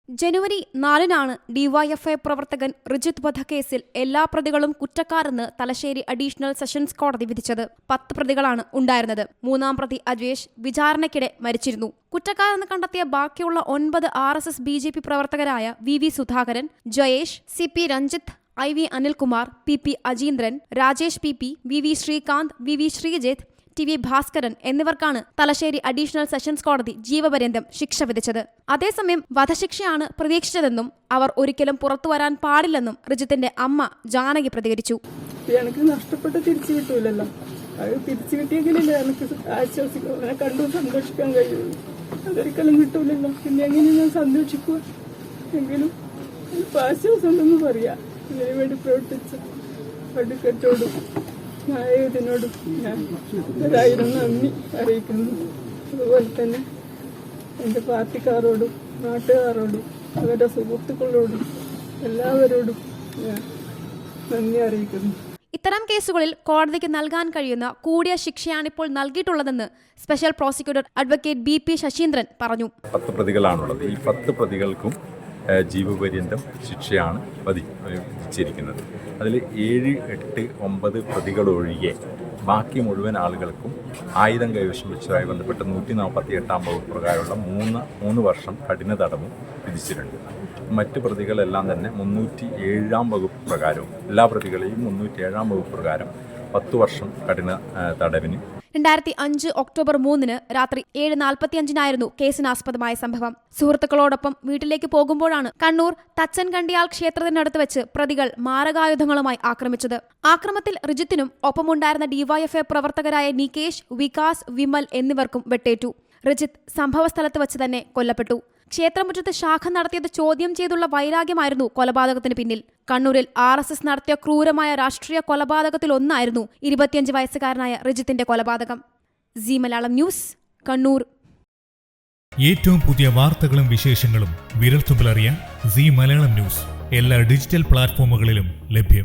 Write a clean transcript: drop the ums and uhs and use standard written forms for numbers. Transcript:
ജനുവരി 4-നാണ് DYFI പ്രവർത്തകൻ റിജിത്ത് വധക്കേസിൽ എല്ലാ പ്രതികളും കുറ്റക്കാരെന്ന് തലശ്ശേരി അഡീഷണൽ സെഷൻസ് കോടതി വിധിച്ചത്. 10 പ്രതികളാണ് ഉണ്ടായിരുന്നത്. 3-ാം പ്രതി അജേഷ് വിചാരണയ്ക്കിടെ മരിച്ചിരുന്നു. കുറ്റക്കാരെന്ന് കണ്ടെത്തിയ ബാക്കിയുള്ള 9 RSS BJP പ്രവർത്തകരായ VV Sudhakaran, Jayesh, CP Ranjith, IV Anilkumar, PP Ajeendran, Rajesh PP, VV Srikanth, VV Sreejith, TV Bhaskaran എന്നിവർക്കാണ് തലശ്ശേരി അഡീഷണൽ സെഷൻസ് കോടതി ജീവപര്യന്തം ശിക്ഷ വിധിച്ചത്. അതേസമയം വധശിക്ഷയാണ് പ്രതീക്ഷിച്ചതെന്നും അവർ ഒരിക്കലും പുറത്തുവരാൻ പാടില്ലെന്നും റിജിത്തിന്റെ അമ്മ ജാനകി പ്രതികരിച്ചു. എനിക്ക് നഷ്ടപ്പെട്ട് തിരിച്ചു കിട്ടൂലല്ലോ, അത് തിരിച്ചു കിട്ടിയെങ്കിലല്ലേ എനിക്ക് ആശ്വസിക്കും, കണ്ടു സന്തോഷിക്കാൻ കഴിയുള്ളൂ. അതൊരിക്കലും കിട്ടൂലല്ലോ. പിന്നെ എങ്ങനെ ഞാൻ സന്തോഷിക്കുക? എങ്കിലും ആശ്വാസം ഉണ്ടെന്ന് പറയാം. ഇതിനു വേണ്ടി പ്രവർത്തിച്ച അഡ്വക്കേറ്റോടും ന്യായത്തിനോടും ഞാൻ 1000 നന്ദി അറിയിക്കുന്നു. അതുപോലെ തന്നെ എൻ്റെ പാർട്ടിക്കാരോടും നാട്ടുകാരോടും അവരുടെ സുഹൃത്തുക്കളോടും എല്ലാവരോടും ഞാൻ നന്ദി അറിയിക്കുന്നു. ഇത്തരം കേസുകളിൽ കോടതിക്ക് നൽകാൻ കഴിയുന്ന കൂടിയ ശിക്ഷയാണിപ്പോൾ നൽകിയിട്ടുള്ളതെന്ന് special prosecutor advocate BP Sasheendran പറഞ്ഞു. 10 പ്രതികളാണുള്ളത്. ഈ 10 പ്രതികൾക്കും ജീവപര്യന്തം ശിക്ഷയാണ് വിധിച്ചിരിക്കുന്നത്. അതിൽ 7, 8, 9 പ്രതികളൊഴികെ ബാക്കി മുഴുവൻ ആളുകൾക്കും ആയുധം കൈവശം വെച്ചതുമായി ബന്ധപ്പെട്ട് 148-ാം വകുപ്പ് പ്രകാരമുള്ള 3 വർഷം കഠിന തടവും വിധിച്ചിട്ടുണ്ട്. മറ്റ് പ്രതികളെല്ലാം തന്നെ 307-ാം വകുപ്പ് പ്രകാരവും എല്ലാ പ്രതികളെയും 307-ാം വകുപ്പ് പ്രകാരം 10 വർഷം കഠിന തടവിന്. 2005 ഒക്ടോബർ 3-ന് രാത്രി 7:45-നായിരുന്നു കേസിനാസ്പദമായ സംഭവം. സുഹൃത്തുക്കളോടൊപ്പം വീട്ടിലേക്ക് പോകുമ്പോഴാണ് കണ്ണൂർ തച്ചൻകണ്ടിയാൽ ക്ഷേത്രത്തിനടുത്ത് വെച്ച് പ്രതികൾ മാരകായുധങ്ങളുമായി ആക്രമിച്ചത്. ആക്രമത്തിൽ റിജിത്തിനും ഒപ്പമുണ്ടായിരുന്ന ഡിവൈഎഫ്ഐ പ്രവർത്തകരായ നികേഷ്, വികാസ്, വിമൽ എന്നിവർക്കും വെട്ടേറ്റു. റിജിത്ത് സംഭവസ്ഥലത്ത് വെച്ച് തന്നെ കൊല്ലപ്പെട്ടു. ക്ഷേത്രമുറ്റത്ത് ശാഖ നടത്തിയത് ചോദ്യം ചെയ്തുള്ള വൈരാഗ്യമായിരുന്നു കൊലപാതകത്തിന് പിന്നിൽ. കണ്ണൂരിൽ RSS നടത്തിയ ക്രൂരമായ രാഷ്ട്രീയ കൊലപാതകത്തിലൊന്നായിരുന്നു 25 വയസ്സുകാരനായ റിജിത്തിന്റെ കൊലപാതകം. സീ മലയാളം ന്യൂസ്, കണ്ണൂർ. ഏറ്റവും പുതിയ വാർത്തകളും വിശേഷങ്ങളും വിരൽത്തുമ്പിലറിയാൻ സീ മലയാളം ന്യൂസ് എല്ലാ ഡിജിറ്റൽ പ്ലാറ്റ്ഫോമുകളിലും ലഭ്യം.